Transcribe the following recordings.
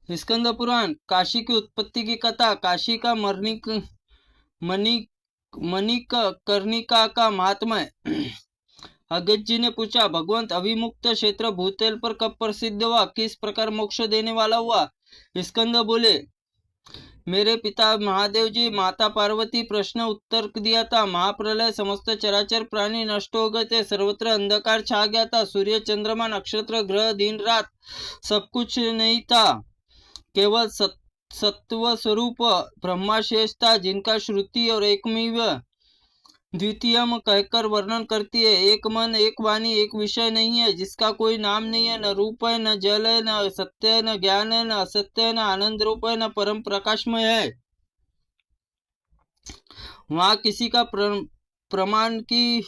स्कंद पुराण। काशी की उत्पत्ति की कथा। काशी का मणि मणिकर्णिका का महात्म्य। अगस्त जी ने पूछा, भगवंत अविमुक्त क्षेत्र भूतल पर कब प्रसिद्ध हुआ, किस प्रकार मोक्ष देने वाला हुआ? स्कंद बोले, मेरे पिता महादेव जी, माता पार्वती प्रश्न उत्तर दिया था। महाप्रलय, समस्त चराचर प्राणी नष्ट हो गए थे, सर्वत्र अंधकार छा गया था, सूर्य चंद्रमा नक्षत्र ग्रह दिन रात सब कुछ नहीं था, केवल सत्व स्वरूप ब्रह्मा शेष था, जिनका श्रुति और एकमेव द्वितीयम कहकर वर्णन करती है। एक मन, एक वाणी, एक विषय नहीं है, जिसका कोई नाम नहीं है, न रूप है, न जल है, न सत्य है, न ज्ञान है, न असत्य है, न आनंद रूप है, न परम प्रकाशमय है। वहाँ किसी का प्रमाण की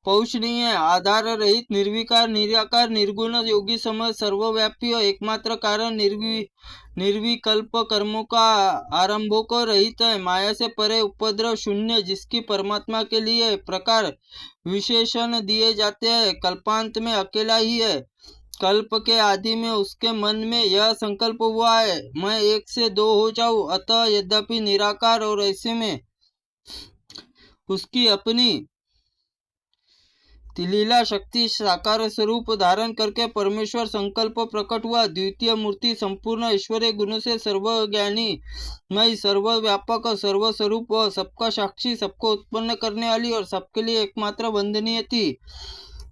पहुँच नहीं है। आधार रहित, निर्विकार, निराकार, निर्गुण, योगी समय, सर्वव्यापी और एकमात्र कारण, निर्विकल्प कर्मों का आरंभों को रहित है, माया से परे, उपद्रव शून्य, जिसकी परमात्मा के लिए प्रकार विशेषण दिए जाते हैं, कल्पांत में अकेला ही है। कल्प के आदि में उसके मन में यह संकल्प हुआ है, मैं एक से दो हो जाऊं। अतः यद्यपि निराकार और ऐसे में उसकी अपनी लीला शक्ति साकार स्वरूप धारण करके परमेश्वर संकल्प प्रकट हुआ। द्वितीय मूर्ति संपूर्ण ऐश्वर्य गुणों से सर्वज्ञानी, मैं सर्वव्यापक, सर्वस्वरूप, सबका साक्षी, सबको उत्पन्न करने वाली और सबके लिए एकमात्र वंदनीय थी।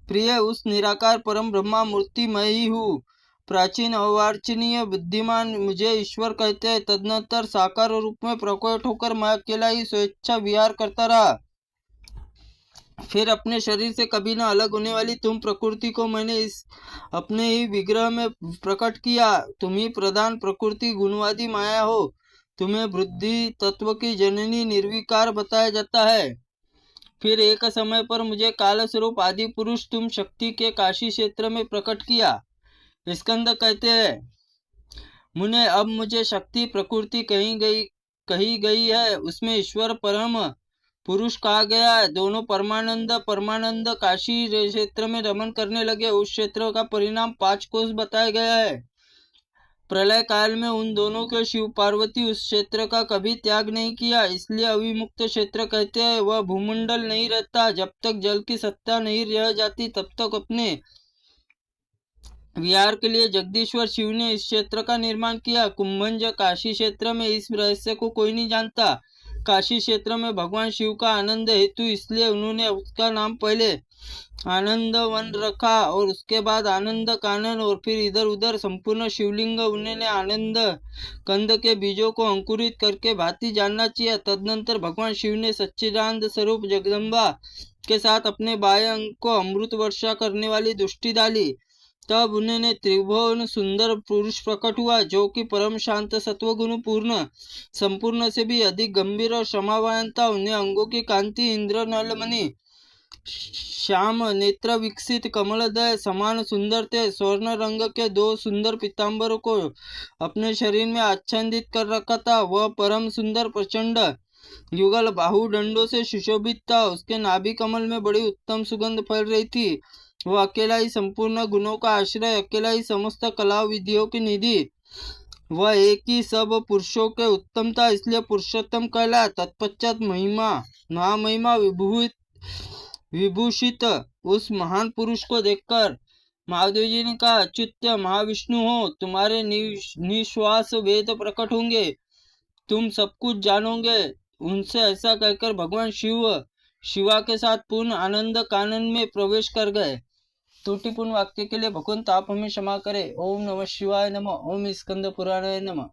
प्रिय, उस निराकार परम ब्रह्मा मूर्ति मैं ही हूँ। प्राचीन, अवार्चनीय, बुद्धिमान मुझे ईश्वर कहते हैं। तदनंतर साकार रूप में प्रकट होकर मैं अकेला ही स्वेच्छा विहार करता रहा। फिर अपने शरीर से कभी न अलग होने वाली तुम प्रकृति को मैंने इस अपने ही विग्रह में प्रकट किया। तुम ही प्रधान प्रकृति गुणवादी माया हो। तुम्हें बुद्धि तत्व की जननी निर्विकार बताया जाता है। फिर एक समय पर मुझे काल स्वरूप आदि पुरुष तुम शक्ति के काशी क्षेत्र में प्रकट किया। स्कंद कहते हैं, मुने, अब मुझे शक्ति प्रकृति कही गई है, उसमें ईश्वर परम पुरुष कहा गया है। दोनों परमानंद काशी क्षेत्र में रमन करने लगे। उस क्षेत्र का परिणाम 5 कोष बताया गया है। प्रलय काल में उन दोनों के शिव पार्वती उस क्षेत्र का कभी त्याग नहीं किया, इसलिए अविमुक्त क्षेत्र कहते हैं। वह भूमंडल नहीं रहता। जब तक जल की सत्ता नहीं रह जाती, तब तक अपने विहार के लिए जगदीश्वर शिव ने इस क्षेत्र का निर्माण किया। कुंभंज काशी क्षेत्र में इस रहस्य को कोई नहीं जानता। काशी क्षेत्र में भगवान शिव का आनंद हेतु, इसलिए उन्होंने उसका नाम पहले आनंद वन रखा और उसके बाद आनंद कानन और फिर इधर उधर संपूर्ण शिवलिंग। उन्होंने आनंद कंद के बीजों को अंकुरित करके भांति जानना चाहिए। तदनंतर भगवान शिव ने सच्चिदानंद स्वरूप जगदम्बा के साथ अपने बाह्य अंग को अमृत वर्षा करने वाली दृष्टि डाली। तब उन्हें त्रिभुवन सुंदर पुरुष प्रकट हुआ, जो कि परम शांत सत्वगुण पूर्ण, संपूर्ण से भी अधिक गंभीर और क्षमावान था। उन्हें अंगों की कांति इंद्र नलमणि श्याम नेत्र विकसित कमलदय समान सुंदर थे। स्वर्ण रंग के 2 सुंदर पीताम्बरों को अपने शरीर में आच्छादित कर रखा था। वह परम सुंदर प्रचंड युगल बाहुदंडों से सुशोभित था। उसके नाभि कमल में बड़ी उत्तम सुगंध फैल रही थी। वह अकेला ही संपूर्ण गुणों का आश्रय, अकेला ही समस्त कला विधियों की निधि, वह एक ही सब पुरुषों के उत्तम था, इसलिए पुरुषोत्तम कहला। तत्पश्चात महामहिमा विभूषित उस महान पुरुष को देखकर महादेव जी ने कहा, अच्युत महाविष्णु हो, तुम्हारे निश्वास वेद प्रकट होंगे, तुम सब कुछ जानोगे। उनसे ऐसा कहकर भगवान शिवा के साथ पूर्ण आनंद कानन में प्रवेश कर गए। त्रुटिपूर्ण वाक्य के लिए भगवंत आप हमें क्षमा करें। ओम नमः शिवाय नमः। ओम स्कंद पुराणाय नमः।